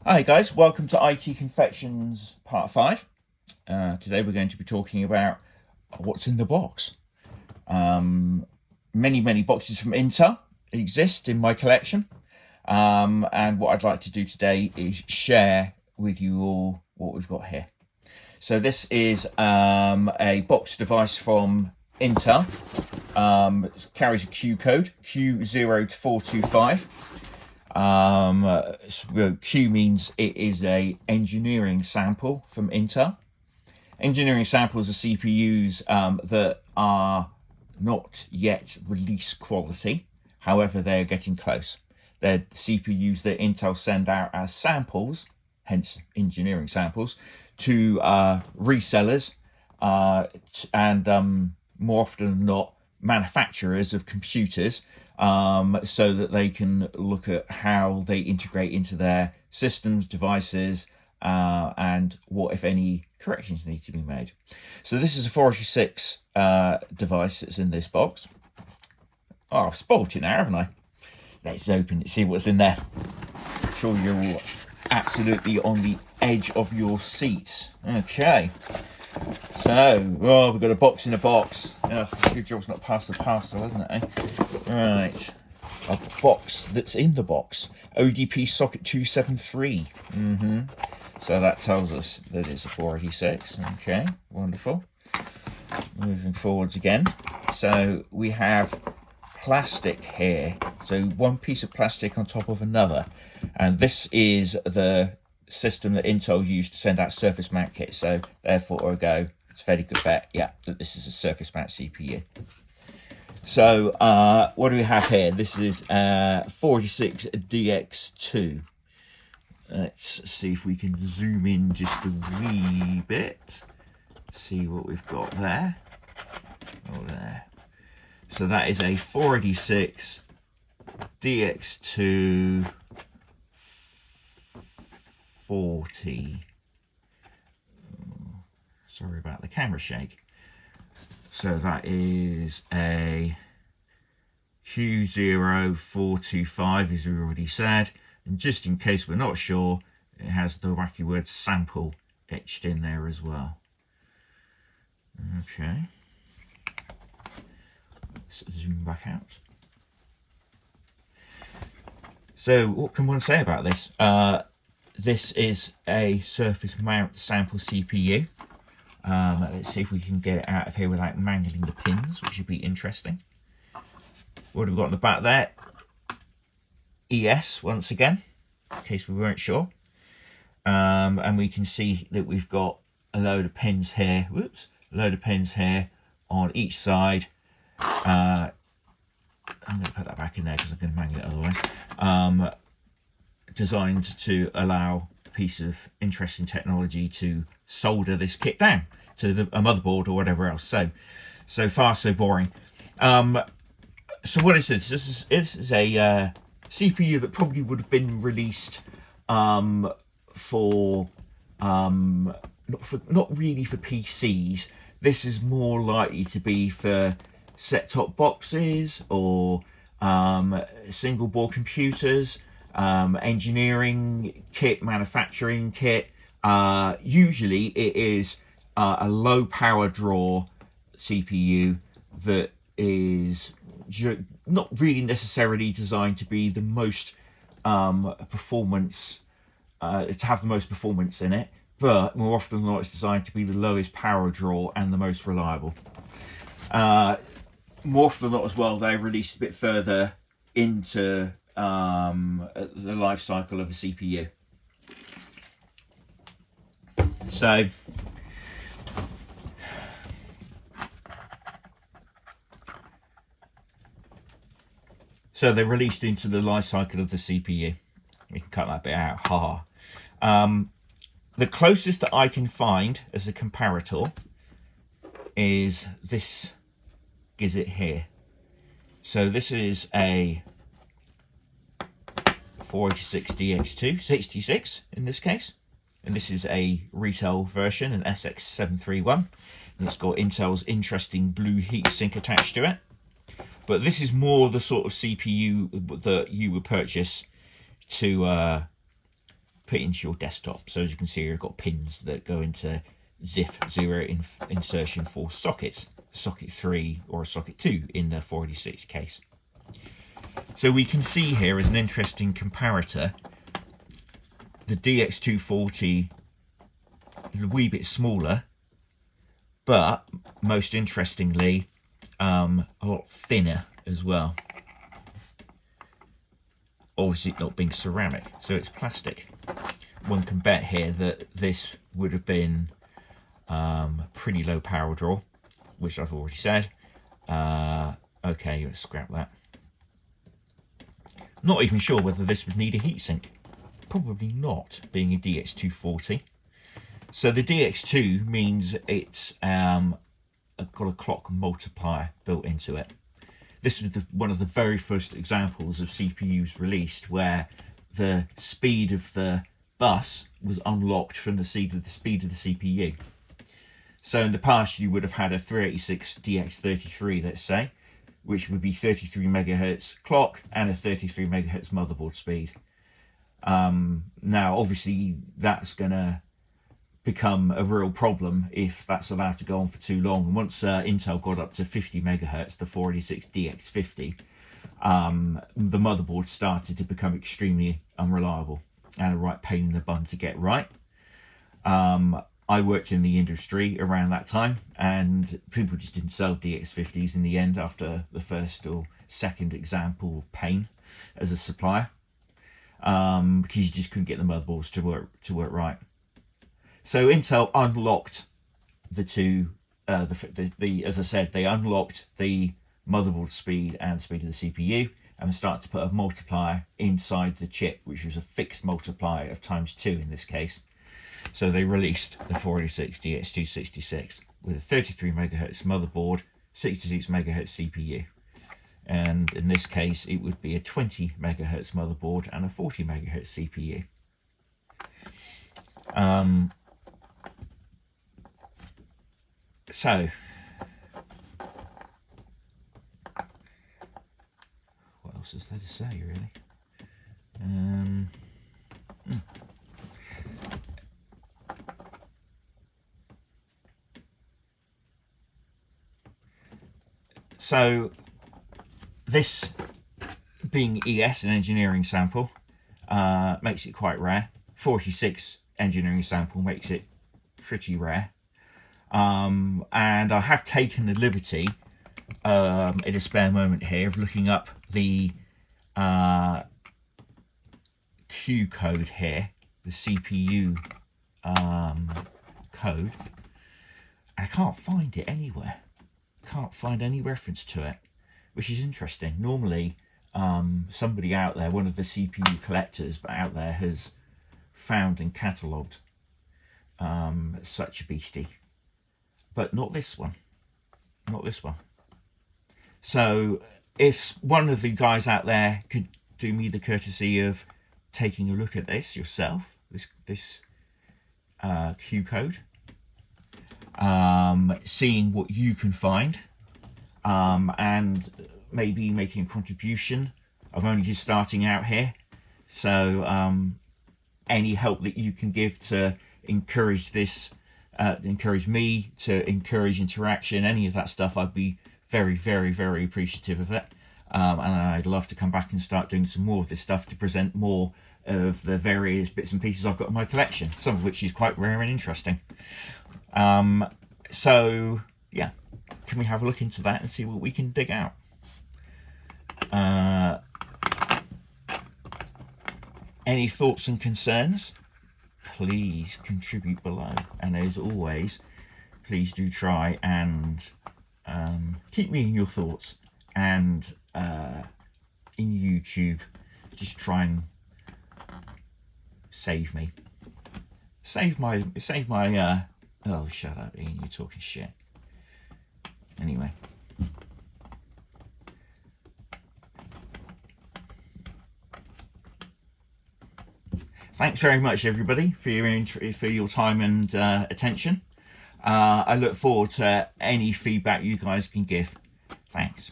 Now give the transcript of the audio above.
Hi guys, welcome to IT Confections Part 5. Today we're going to be talking about what's in the box. Many boxes from Intel exist in my collection. And what I'd like to do today is share with you all what we've got here. So this is a box device from Intel. It carries a Q code, Q02425. Q means it is a engineering sample from Intel. Engineering samples are CPUs that are not yet release quality. However, they're getting close. They're CPUs that Intel send out as samples, hence engineering samples, to resellers and more often than not manufacturers of computers, so that they can look at how they integrate into their systems, devices, and what, if any, corrections need to be made. So this is a 486 device that's in this box. Oh, I've spoilt it now, haven't I? Let's open it, see what's in there. I'm sure you're all absolutely on the edge of your seats. Okay. So, we've got a box in a box. Oh, good job it's not past the parcel, hasn't it? Right. A box that's in the box. ODP socket 273. So that tells us that it's a 486. Okay, wonderful. Moving forwards again. So we have plastic here. So one piece of plastic on top of another. And this is the system that Intel used to send out surface mount kits. So therefore I go, it's a fairly good bet, yeah, that this is a surface mount CPU. So what do we have here? This is 486DX2. Let's see if we can zoom in just a wee bit. See what we've got there. Oh, there. So that is a 486 DX2 40. Sorry about the camera shake. So that is a Q0425, as we already said. And just in case we're not sure, it has the wacky word sample etched in there as well. Okay. Let's zoom back out. So what can one say about this? This is a surface mount sample CPU. Let's see if we can get it out of here without mangling the pins, which would be interesting. What have we got in the back there? ES once again, in case we weren't sure. And we can see that we've got a load of pins here. Whoops, a load of pins here on each side. I'm going to put that back in there because I'm going to mangle it otherwise. Designed to allow a piece of interesting technology to solder this kit down to a motherboard or whatever else. So far so boring. So what is this? This is a CPU that probably would have been released not really for PCs. This is more likely to be for set-top boxes or single board computers, engineering kit, manufacturing kit. Usually it is a low power draw CPU that is not really necessarily designed to be the most performance, to have the most performance in it, but more often than not it's designed to be the lowest power draw and the most reliable. More often than not as well, they're released a bit further into the life cycle of a CPU. So they're released into the life cycle of the CPU. We can cut that bit out. Ha. The closest that I can find as a comparator is this Gizit here. So this is a 486DX2, 66 in this case. And this is a retail version, an SX731. And it's got Intel's interesting blue heatsink attached to it. But this is more the sort of CPU that you would purchase to put it into your desktop. So as you can see, you've got pins that go into ZIF0 insertion for sockets, socket 3 or a socket 2 in the 486 case. So we can see here as an interesting comparator, the DX240 is a wee bit smaller, but most interestingly, a lot thinner as well. Obviously not being ceramic, so it's plastic. One can bet here that this would have been pretty low power draw, which I've already said. Okay, let's scrap that. Not even sure whether this would need a heatsink. Probably not, being a DX240. So the DX2 means it's got a clock multiplier built into it. This was one of the very first examples of CPUs released where the speed of the bus was unlocked from the speed of the CPU. So in the past, you would have had a 386 DX33, let's say, which would be 33 megahertz clock and a 33 megahertz motherboard speed. Now, obviously, that's going to become a real problem if that's allowed to go on for too long. And once Intel got up to 50 megahertz, the 486 DX50, the motherboard started to become extremely unreliable and a right pain in the bum to get right. I worked in the industry around that time, and people just didn't sell DX50s in the end after the first or second example of pain as a supplier, because you just couldn't get the motherboards to work right. So Intel unlocked the two, as I said, they unlocked the motherboard speed and the speed of the CPU, and started to put a multiplier inside the chip, which was a fixed multiplier of ×2 in this case. So they released the 486 DX266 with a 33 megahertz motherboard, 66 megahertz CPU. And in this case, it would be a 20 megahertz motherboard and a 40 megahertz CPU. So, what else is there to say, really? So, this being ES, an engineering sample, makes it quite rare. 46 engineering sample makes it pretty rare. And I have taken the liberty in a spare moment here of looking up the Q code here, the CPU code, and I can't find it anywhere. Can't find any reference to it, which is interesting. Normally, somebody out there, one of the CPU collectors out there, has found and catalogued such a beastie. But not this one. Not this one. So if one of the guys out there could do me the courtesy of taking a look at this yourself, this Q code, seeing what you can find, and maybe making a contribution. I'm only just starting out here, so any help that you can give to encourage this, encourage me, to encourage interaction, any of that stuff, I'd be very, very, very appreciative of it. And I'd love to come back and start doing some more of this stuff to present more of the various bits and pieces I've got in my collection, some of which is quite rare and interesting. So yeah, can we have a look into that and see what we can dig out? Any thoughts and concerns? Please contribute below, and as always, please do try and keep me in your thoughts, and in YouTube, just try and save me, save my oh, shut up, Ian, you're talking shit. Anyway, thanks very much, everybody, for your time and attention. I look forward to any feedback you guys can give. Thanks.